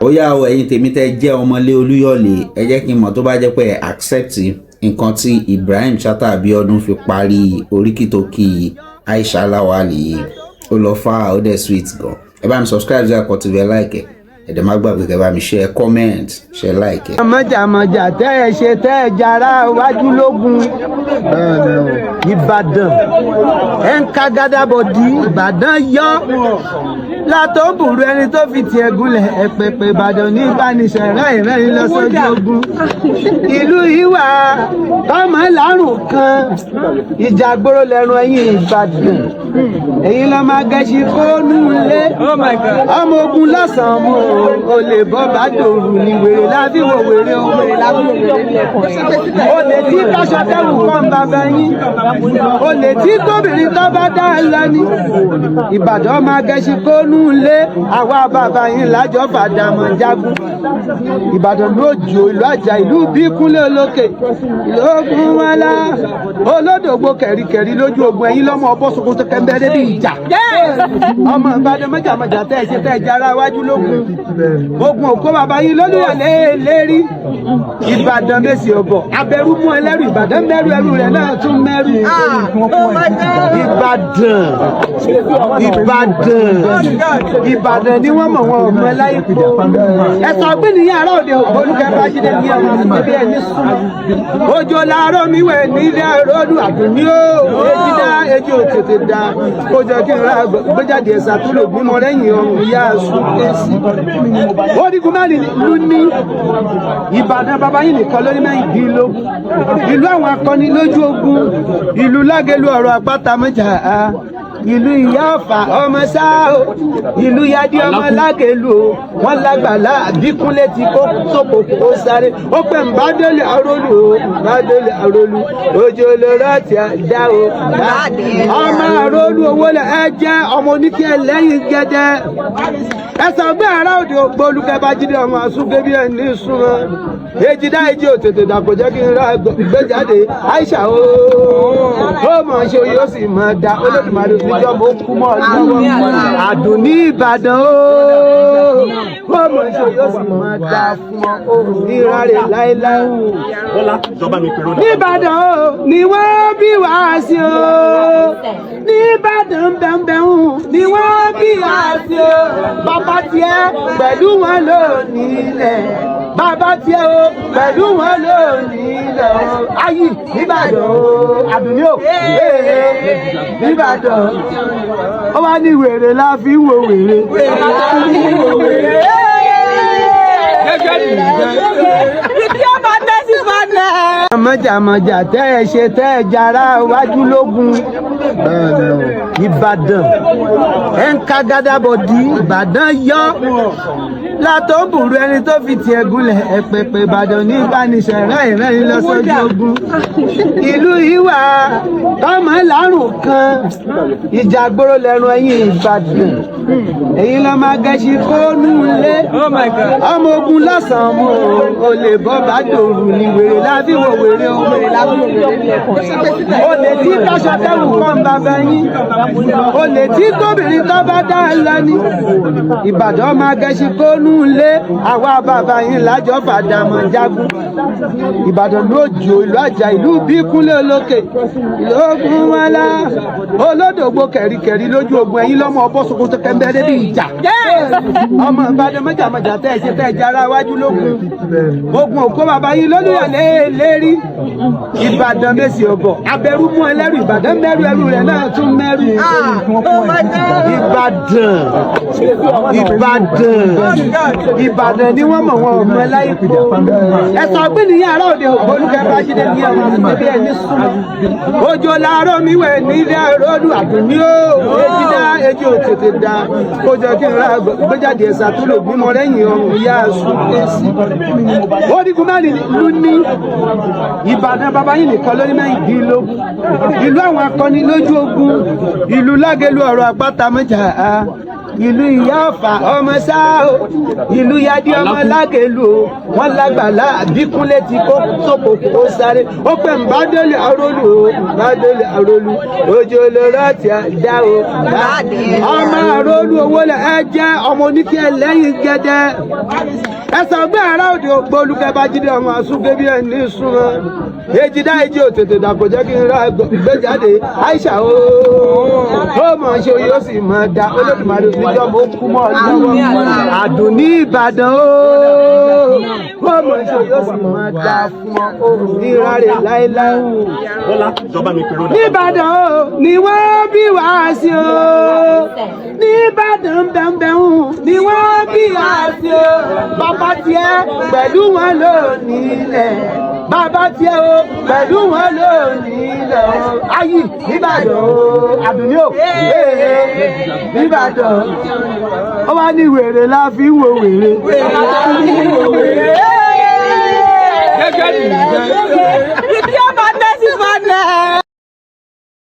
ó yá o ẹ̀yin tèmi tẹ́ jẹ́ ọmọlé Olúyọ̀lé ẹ jẹ́ kí n mọ̀ tó bá jẹ́ pé accept nǹkan tí Ibrahim Chatta Abiodun fi parí oríkìtókì Aisha Lawal yìí ó lọ fà ó dẹ̀ sweet gan. ẹ bá mi subscribe sí àkọ́tù bẹ́ẹ̀ like ẹ̀dẹ̀ má gbàgbé kẹ́ bá mi share comment share like. mọ̀jàmọ̀jà tẹ́ ẹ ṣe tẹ́ ẹ jara wájú lógun Ìbàdàn ẹ̀ ń ká gádàbọ̀dì Ìbàdàn yọ látọ̀ bùrù ẹni tó fi tiẹ̀ gúnlẹ̀ ẹ̀pẹ̀pẹ̀ Ìbàdàn ní ìbánisẹ̀rẹ́ ìrẹ́ni lọ sójú ogun ìlú ìwà tọmọ lárùn kan ìjà gbòòrò lẹ́nu ẹ̀yìn Ìbàdàn èyí lọ́ máa gẹ̀ẹ́sì fóònù lé ọmọ ogun lọ́sàn-án mú o lè bọ́ bá dòrú ní wèrè lábí wò wèrè o wèrè lábí wò wèrè o lè tí káṣọ tẹ́wù kan bàbá yín o lè tí tóbìnrin tó bá dá ẹ lọ ní Ìbàdàn máa gẹ̀ẹ́sì fóònù lé àwa bàbá yín lájọ fàdàmọ̀ jagun Ìbàdàn lójó ìlú àjà ìlú bí kúnlé olókè ìlú ogun wọlá olódògbò kẹ̀ríkẹ̀rí lójú ogun ẹ̀yìn lọ́mọ ọbọ̀ sọ̀kún tó kẹ́ńbẹ́ débi ìjà ọmọ Ìbàdàn mọ̀jàmọ̀jà tẹ́ ẹ ṣe tẹ́ ẹ jara wájú lógun ogun òkú bàbá yín lólùyọ̀lé lérí Ìbàdàn mẹ́sì ọ̀bọ̀ abẹ́rú mú ẹlẹ́rù Ìbàdàn mẹ́rù ẹrù rẹ̀ náà tún mẹ́rù Ìbàdàn ni wọ́n mọ̀ wọn ọmọ ẹláyìípo ẹ̀sọ́ ọgbìn ní yàrá òde olùkẹ́ bá jíde ní ẹ̀rọ níbi ẹ̀yìn súnmọ́ ojú làárọ̀ mi wẹ̀ nílé ròdù àdùnní o èjì dá èjì ò tètè dá ó jẹ́ kí n ra gbéjáde ẹ̀sà tó lò bímọ lẹ́yìn ọ̀run ìyá sùn èsì ó dígun mẹ́rin ìlú ní Ìbàdàn bàbá yìí nìkan lórí mẹ́rìndínlógún ìlú àwọn akọni lójú ogun ìlú Lágẹ̀lú ọ̀rọ̀ àpáta mọ́jà ìlú ìyá ọ̀fà ọmọ sáà ìlú yadí ọmọ Lágẹ̀lú o wọn lágbàlá àbíkúnlé ti kó sókòkò ó sáré ó pè ń bá délé arólù o bá délé arólù ojú olóró àti àdá o ọmọ arólù owó lẹ ẹ jẹ ọmọ oníkẹ lẹ́yìn gẹdẹ ẹsẹ ọgbẹ ara òde ògbó olùkẹ bá jíde ọmọ àsúgbé bí ẹni súnmọ́ èjì dá èjì ò tètè dàpọ̀ jẹ́ kí n ra gbéjáde Aisha o ó mọ̀ ṣe yóò sì mọ̀ dá Olódùmarè níjọ́ mo kú mọ́ lọ́wọ́ Àdùnní Ìbàdàn o ó mọ̀ ṣe yóò sì mọ̀ dá fún ọ ìran rẹ̀ láéláé Ìbàdàn o ni wọ́n bí wá sí o ní Ìbàdàn bẹ̀m̀bẹ̀hùn ni wọ́n bí wá sí o bàbá tiẹ̀ pẹ̀lú wọn lónìí ilẹ̀ bàbá tiẹ̀ o pẹ̀lú wọn lónìí ilẹ̀ o ayé Ìbàdàn o Àdùnní o Ìbàdàn ó wá ní wèrè la fi wo wèrè mọ̀jàmọ̀jà tẹ́ ẹ ṣe tẹ́ ẹ jara wájú lógun Ìbàdàn ẹ̀ ń ká gádàbọ̀dì Ìbàdàn yọ látọ̀ bùrù ẹni tó fi tiẹ̀ gúnlẹ̀ ẹ̀pẹ̀pẹ̀ Ìbàdàn ní ìbánisẹ̀rẹ́ ìrẹ́ni lọ sójú ogun ìlú ìwà tọmọ lárùn kan ìjà gbòòrò lẹ́nu ẹ̀yìn Ìbàdàn èyí lọ́ máa gẹ̀ẹ́sì fóònù lé ọmọ ogun lọ́sàn-án mú o lè bọ́ bá dòrú ní wèrè lábí wò wèrè o wèrè lábí wò wèrè o lè tí káṣọ tẹ́wù kan bàbá yín o lè tí tóbìnrin tó bá dá ẹ lọ ní Ìbàdàn máa gẹ̀ẹ́sì fóònù lé àwa bàbá yín lájọ fàdàmọ̀ jagun Ìbàdàn lójó ìlú àjà ìlú bí kúnlé olókè ìlú ogun wọlá olódògbò kẹ̀ríkẹ̀rí lójú ogun ẹ̀yìn lọ́mọ ọbọ̀ sọ̀kún tó kẹ́ńbẹ́ débi ìjà ọmọ Ìbàdàn mọ̀jàmọ̀jà tẹ́ ẹ ṣe tẹ́ ẹ jara wájú lógun ogun òkú bàbá yín lólùyọ̀lé lérí Ìbàdàn mẹ́sì ọ̀bọ̀ abẹ́rú mú ẹlẹ́rù Ìbàdàn mẹ́rù ẹrù rẹ̀ náà tún mẹ́rù Ìbàdàn ni wọ́n mọ̀ wọn ọmọ ẹláyìípo ẹ̀sọ́ ọgbìn ní yàrá òde olùkẹ́ bá jíde ní ẹ̀rọ níbi ẹ̀yìn súnmọ́ ojú làárọ̀ mi wẹ̀ nílé ròdù Àdùnní o èjì dá èjì ò tètè dá ó jẹ́ kí n ra gbéjáde ẹ̀sà tó lò bímọ lẹ́yìn ọ̀run ìyá sùn èsì ó dígun mẹ́rin ìlú ní Ìbàdàn bàbá yìí nìkan lórí mẹ́rìndínlógún ìlú àwọn akọni lójú ogun ìlú Lágẹ̀lú ọ̀rọ̀ àpáta mọ́jà ìlú ìyá ọ̀fà ọmọ sáà o ìlú yadí ọmọ lágẹ̀lú o wọ́n lágbàlá àbíkúnlé ti kó sóko kó sáré ó pè ń bá délé arólù o bá délé arólù ojú olóró ti dá o ọmọ arólù owó lẹ ẹ jẹ́ ọmọ oníkẹ́ lẹ́yìn gẹ́gẹ́ ẹ sọ gbé ara òde ògbó olùkẹ́ bá jíde ọmọ àsúnké bí ẹni súnmọ́ èjìdá èjì òtètè dàpọ̀ jẹ́ kí n ra gbéjáde Aisha o ó mọ̀ ṣe yóò sì mọ̀ dá Olódùmarè níjọ́ mo kú mọ́ lọ́wọ́ Àdùnní Ìbàdàn o ó mọ̀ ṣe yóò sì mọ̀ dá fún ọ ìra rẹ̀ láéláé. Níbàdàn o ni wọ́n bí wá sí o Níbàdàn bẹ̀m̀bẹ̀hùn ni wọ́n bí wá sí o bàbá tiẹ̀ pẹ̀lú wọn lónìí ilẹ̀ bàbá tiẹ̀ o pẹ̀lú wọn lónìí ilẹ̀ o ayì Níbàdàn o Àdùnní o Níbàdàn ó wá ní wèrè la fi ń wo wèrè. Gẹ́gẹ́ bí